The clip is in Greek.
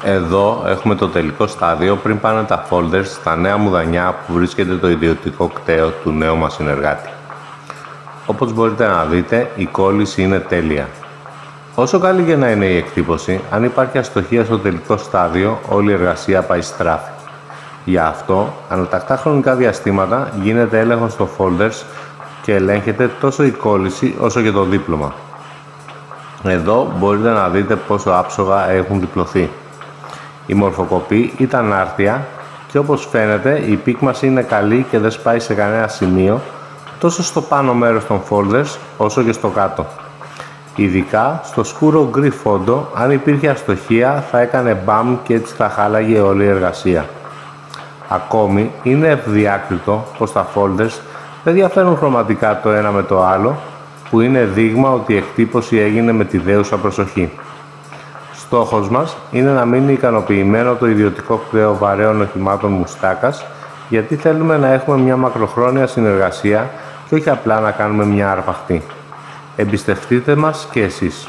Εδώ έχουμε το τελικό στάδιο πριν πάνε τα folders στα νέα μουδανιά που βρίσκεται το ιδιωτικό κτέο του νέου μας συνεργάτη. Όπως μπορείτε να δείτε, η κόλληση είναι τέλεια. Όσο καλή και να είναι η εκτύπωση, αν υπάρχει αστοχία στο τελικό στάδιο, όλη η εργασία πάει στράφη. Γι' αυτό, ανατακτά χρονικά διαστήματα γίνεται έλεγχος στο folders και ελέγχεται τόσο η κόλληση όσο και το δίπλωμα. Εδώ μπορείτε να δείτε πόσο άψογα έχουν διπλωθεί. Η μορφοκοπή ήταν άρτια και όπως φαίνεται η πίκμαση είναι καλή και δεν σπάει σε κανένα σημείο, τόσο στο πάνω μέρος των folders όσο και στο κάτω. Ειδικά στο σκούρο γκρι φόντο, αν υπήρχε αστοχία θα έκανε μπαμ και έτσι θα χάλαγε όλη η εργασία. Ακόμη είναι ευδιάκριτο πως τα folders δεν διαφέρουν χρωματικά το ένα με το άλλο, που είναι δείγμα ότι η εκτύπωση έγινε με τη δέουσα προσοχή. Στόχος μας είναι να μείνει ικανοποιημένο το ιδιωτικό κτέο βαρέων οχημάτων Μουστάκας, γιατί θέλουμε να έχουμε μια μακροχρόνια συνεργασία και όχι απλά να κάνουμε μια αρπαχτή. Εμπιστευτείτε μας και εσείς.